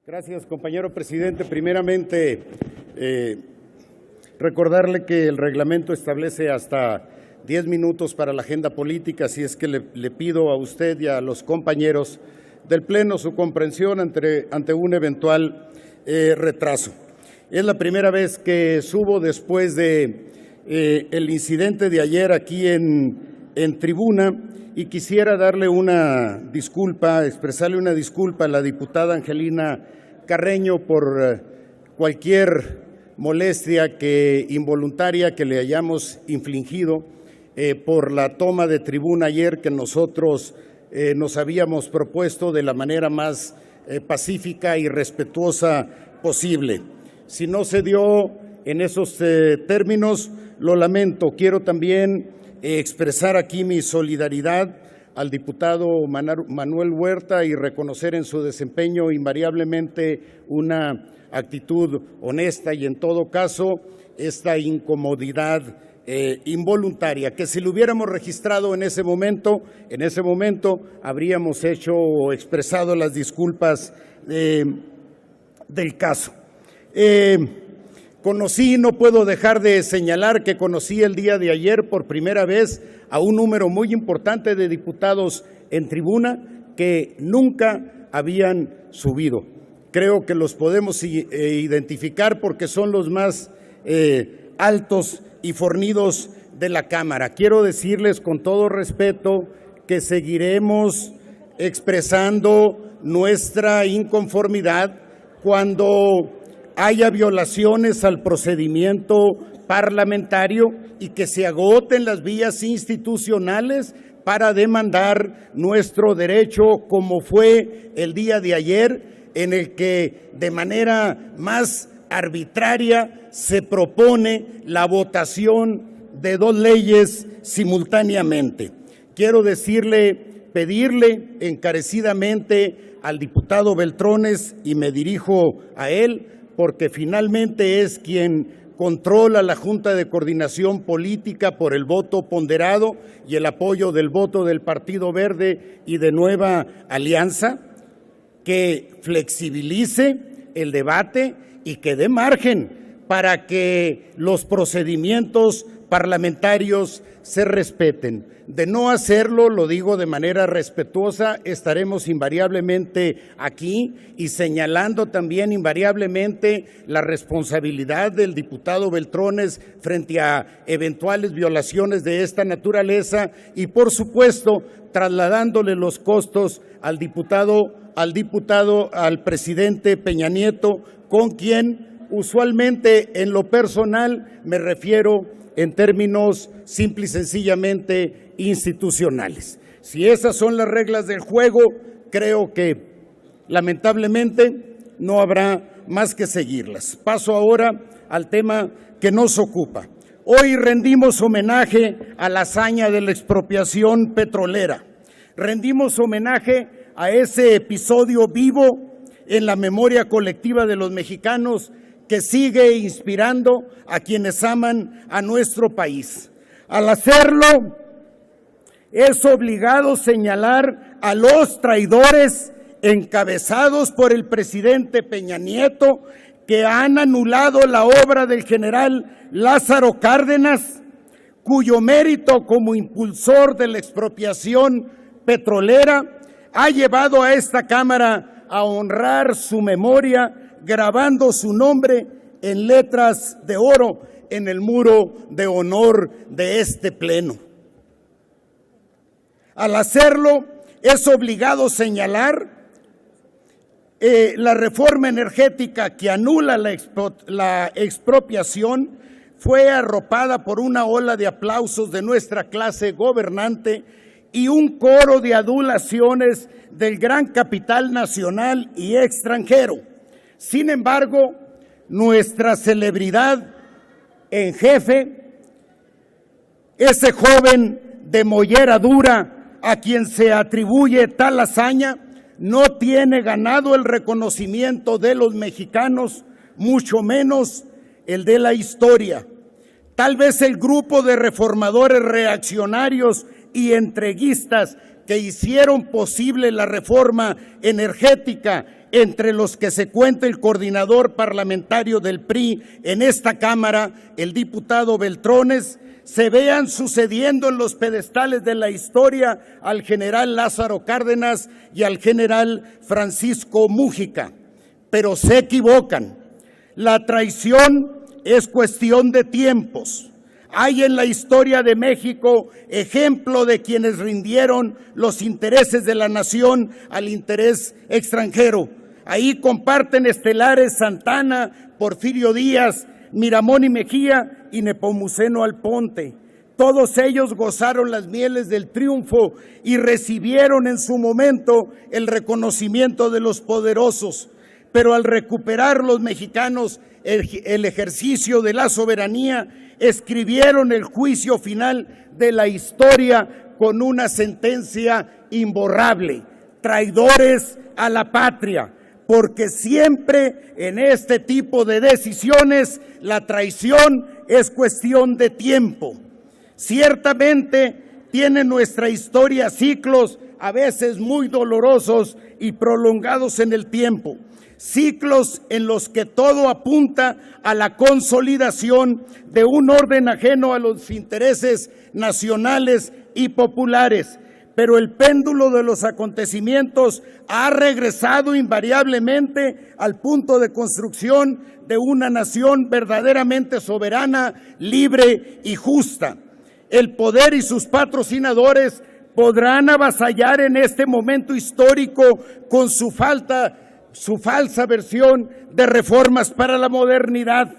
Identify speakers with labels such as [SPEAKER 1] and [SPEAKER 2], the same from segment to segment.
[SPEAKER 1] Gracias, compañero presidente. Primeramente, recordarle que el reglamento establece hasta 10 minutos para la agenda política, así es que le pido a usted y a los compañeros del Pleno su comprensión ante un eventual retraso. Es la primera vez que subo después de el incidente de ayer aquí en tribuna y quisiera darle una disculpa, expresarle una disculpa a la diputada Angelina Carreño por cualquier molestia involuntaria que le hayamos infligido por la toma de tribuna ayer que nosotros nos habíamos propuesto de la manera más pacífica y respetuosa posible. Si no se dio en esos términos, lo lamento. Quiero también expresar aquí mi solidaridad al diputado Manuel Huerta y reconocer en su desempeño invariablemente una actitud honesta y en todo caso esta incomodidad involuntaria, que si lo hubiéramos registrado en ese momento habríamos hecho o expresado las disculpas del caso. No puedo dejar de señalar que conocí el día de ayer por primera vez a un número muy importante de diputados en tribuna que nunca habían subido. Creo que los podemos identificar porque son los más altos y fornidos de la Cámara. Quiero decirles con todo respeto que seguiremos expresando nuestra inconformidad cuando haya violaciones al procedimiento parlamentario y que se agoten las vías institucionales para demandar nuestro derecho, como fue el día de ayer, en el que de manera más arbitraria se propone la votación de dos leyes simultáneamente. Quiero pedirle encarecidamente al diputado Beltrones, y me dirijo a él, porque finalmente es quien controla la Junta de Coordinación Política por el voto ponderado y el apoyo del voto del Partido Verde y de Nueva Alianza, que flexibilice el debate y que dé margen para que los procedimientos parlamentarios se respeten. De no hacerlo, lo digo de manera respetuosa, estaremos invariablemente aquí y señalando también invariablemente la responsabilidad del diputado Beltrones frente a eventuales violaciones de esta naturaleza y, por supuesto, trasladándole los costos al presidente Peña Nieto, con quien usualmente en lo personal me refiero en términos simple y sencillamente institucionales. Si esas son las reglas del juego, creo que lamentablemente no habrá más que seguirlas. Paso ahora al tema que nos ocupa. Hoy rendimos homenaje a la hazaña de la expropiación petrolera. Rendimos homenaje a ese episodio vivo en la memoria colectiva de los mexicanos que sigue inspirando a quienes aman a nuestro país. Al hacerlo, es obligado señalar a los traidores encabezados por el presidente Peña Nieto que han anulado la obra del general Lázaro Cárdenas, cuyo mérito como impulsor de la expropiación petrolera ha llevado a esta Cámara a honrar su memoria grabando su nombre en letras de oro en el muro de honor de este Pleno. Al hacerlo, es obligado señalar la reforma energética que anula la expropiación fue arropada por una ola de aplausos de nuestra clase gobernante y un coro de adulaciones del gran capital nacional y extranjero. Sin embargo, nuestra celebridad en jefe, ese joven de mollera dura a quien se atribuye tal hazaña, no tiene ganado el reconocimiento de los mexicanos, mucho menos el de la historia. Tal vez el grupo de reformadores reaccionarios y entreguistas que hicieron posible la reforma energética entre los que se cuenta el coordinador parlamentario del PRI en esta Cámara, el diputado Beltrones, se vean sucediendo en los pedestales de la historia al general Lázaro Cárdenas y al general Francisco Múgica. Pero se equivocan. La traición es cuestión de tiempos. Hay en la historia de México ejemplo de quienes rindieron los intereses de la nación al interés extranjero. Ahí comparten estelares Santana, Porfirio Díaz, Miramón y Mejía y Nepomuceno Alponte. Todos ellos gozaron las mieles del triunfo y recibieron en su momento el reconocimiento de los poderosos. Pero al recuperar los mexicanos el ejercicio de la soberanía, escribieron el juicio final de la historia con una sentencia imborrable: traidores a la patria. Porque siempre en este tipo de decisiones la traición es cuestión de tiempo. Ciertamente tiene nuestra historia ciclos a veces muy dolorosos y prolongados en el tiempo, ciclos en los que todo apunta a la consolidación de un orden ajeno a los intereses nacionales y populares. Pero el péndulo de los acontecimientos ha regresado invariablemente al punto de construcción de una nación verdaderamente soberana, libre y justa. El poder y sus patrocinadores podrán avasallar en este momento histórico con su falsa versión de reformas para la modernidad.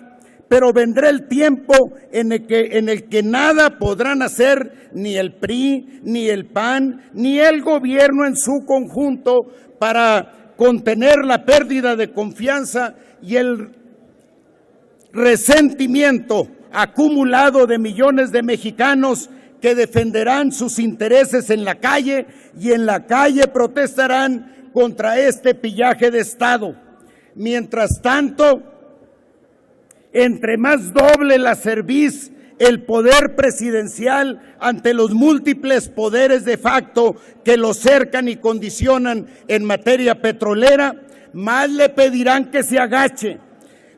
[SPEAKER 1] Pero vendrá el tiempo en el que nada podrán hacer ni el PRI, ni el PAN, ni el gobierno en su conjunto para contener la pérdida de confianza y el resentimiento acumulado de millones de mexicanos que defenderán sus intereses en la calle y en la calle protestarán contra este pillaje de Estado. Mientras tanto, entre más doble la cerviz el poder presidencial ante los múltiples poderes de facto que lo cercan y condicionan en materia petrolera, más le pedirán que se agache.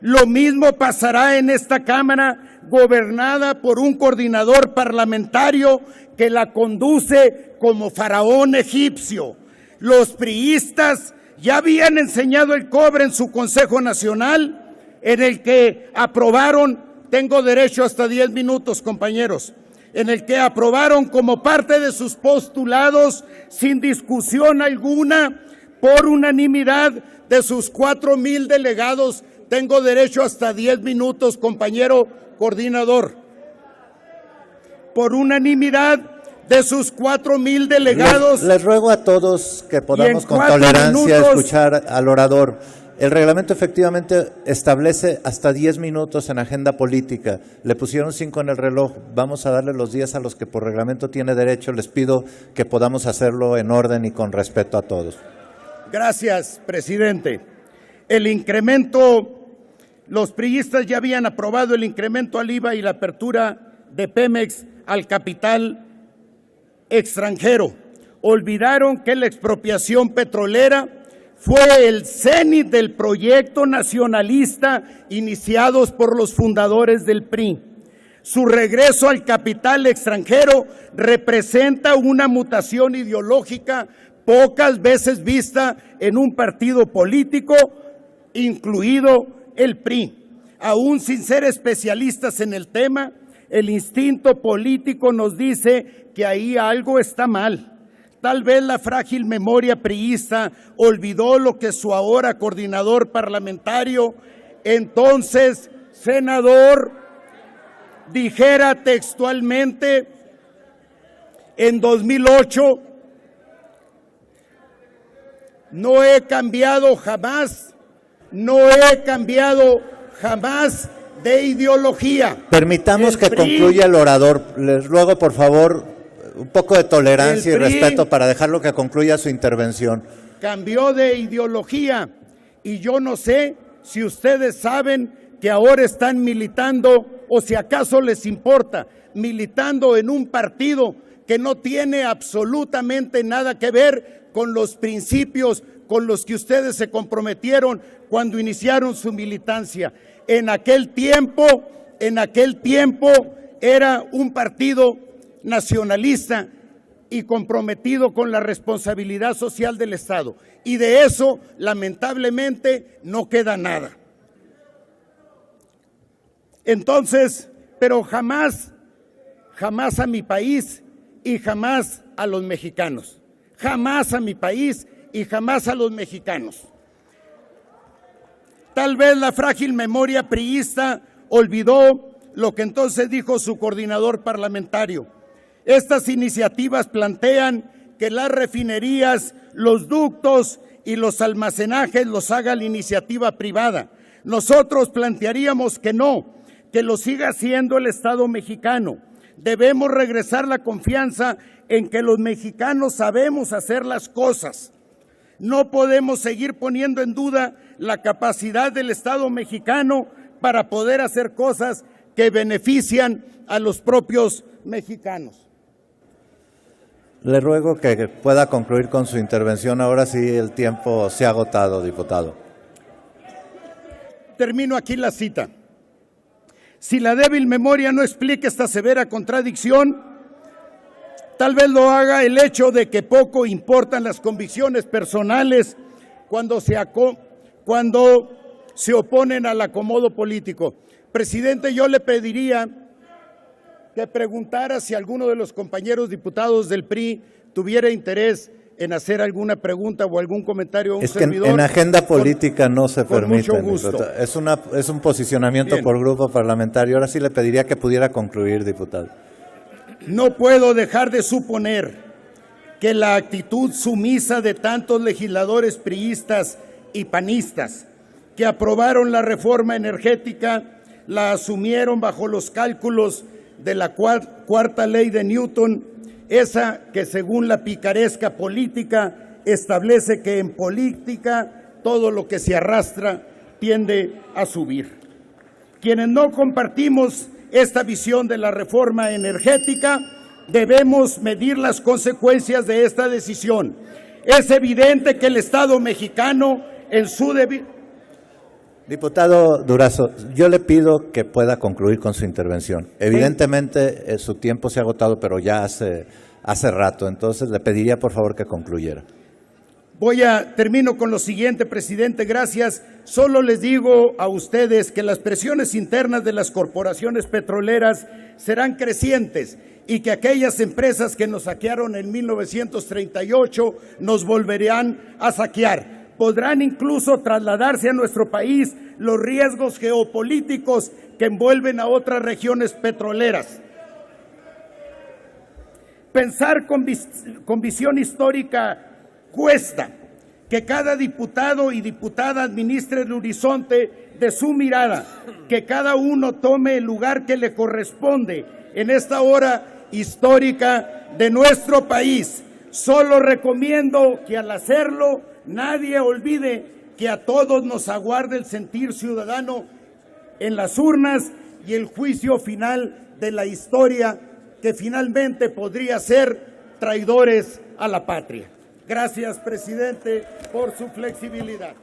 [SPEAKER 1] Lo mismo pasará en esta Cámara, gobernada por un coordinador parlamentario que la conduce como faraón egipcio. Los priistas ya habían enseñado el cobre en su Consejo Nacional, en el que aprobaron, tengo derecho hasta 10 minutos, compañeros, en el que aprobaron como parte de sus postulados, sin discusión alguna, por unanimidad de sus 4,000 delegados. Tengo derecho hasta 10 minutos, compañero coordinador. Por unanimidad de sus 4,000 delegados.
[SPEAKER 2] Les ruego a todos que podamos con tolerancia escuchar al orador. El reglamento efectivamente establece hasta 10 minutos en agenda política. Le pusieron 5 en el reloj. Vamos a darle los 10 a los que por reglamento tiene derecho. Les pido que podamos hacerlo en orden y con respeto a todos.
[SPEAKER 1] Gracias, presidente. El incremento, los priistas ya habían aprobado el incremento al IVA y la apertura de Pemex al capital extranjero. Olvidaron que la expropiación petrolera fue el cénit del proyecto nacionalista iniciados por los fundadores del PRI. Su regreso al capital extranjero representa una mutación ideológica pocas veces vista en un partido político, incluido el PRI. Aún sin ser especialistas en el tema, el instinto político nos dice que ahí algo está mal. Tal vez la frágil memoria priista olvidó lo que su ahora coordinador parlamentario, entonces senador, dijera textualmente en 2008: no he cambiado jamás de ideología.
[SPEAKER 2] Permitamos que concluya el orador. Les ruego, por favor, un poco de tolerancia y respeto para dejarlo que concluya su intervención.
[SPEAKER 1] Cambió de ideología y yo no sé si ustedes saben que ahora están militando, o si acaso les importa, militando en un partido que no tiene absolutamente nada que ver con los principios con los que ustedes se comprometieron cuando iniciaron su militancia. En aquel tiempo era un partido nacionalista y comprometido con la responsabilidad social del Estado. Y de eso, lamentablemente, no queda nada. Entonces, pero jamás a mi país y jamás a los mexicanos. Jamás a mi país y jamás a los mexicanos. Tal vez la frágil memoria priista olvidó lo que entonces dijo su coordinador parlamentario. Estas iniciativas plantean que las refinerías, los ductos y los almacenajes los haga la iniciativa privada. Nosotros plantearíamos que no, que lo siga haciendo el Estado mexicano. Debemos regresar la confianza en que los mexicanos sabemos hacer las cosas. No podemos seguir poniendo en duda la capacidad del Estado mexicano para poder hacer cosas que benefician a los propios mexicanos.
[SPEAKER 2] Le ruego que pueda concluir con su intervención. Ahora sí el tiempo se ha agotado, diputado.
[SPEAKER 1] Termino aquí la cita. Si la débil memoria no explica esta severa contradicción, tal vez lo haga el hecho de que poco importan las convicciones personales cuando se oponen al acomodo político. Presidente, yo le pediría que preguntara si alguno de los compañeros diputados del PRI tuviera interés en hacer alguna pregunta o algún comentario a un servidor.
[SPEAKER 2] En agenda política no se permite.
[SPEAKER 1] Mucho gusto.
[SPEAKER 2] Es un posicionamiento por grupo parlamentario. Ahora sí le pediría que pudiera concluir, diputado.
[SPEAKER 1] No puedo dejar de suponer que la actitud sumisa de tantos legisladores priistas y panistas que aprobaron la reforma energética la asumieron bajo los cálculos de la cuarta ley de Newton, esa que según la picaresca política establece que en política todo lo que se arrastra tiende a subir. Quienes no compartimos esta visión de la reforma energética, debemos medir las consecuencias de esta decisión. Es evidente que el Estado mexicano en su
[SPEAKER 2] Diputado Durazo, yo le pido que pueda concluir con su intervención. Evidentemente su tiempo se ha agotado, pero ya hace rato, entonces le pediría por favor que concluyera.
[SPEAKER 1] Termino con lo siguiente, presidente, gracias. Solo les digo a ustedes que las presiones internas de las corporaciones petroleras serán crecientes y que aquellas empresas que nos saquearon en 1938 nos volverán a saquear. Podrán incluso trasladarse a nuestro país los riesgos geopolíticos que envuelven a otras regiones petroleras. Pensar con visión histórica cuesta. Que cada diputado y diputada administre el horizonte de su mirada, que cada uno tome el lugar que le corresponde en esta hora histórica de nuestro país. Solo recomiendo que al hacerlo nadie olvide que a todos nos aguarda el sentir ciudadano en las urnas y el juicio final de la historia que finalmente podría ser traidores a la patria. Gracias, presidente, por su flexibilidad.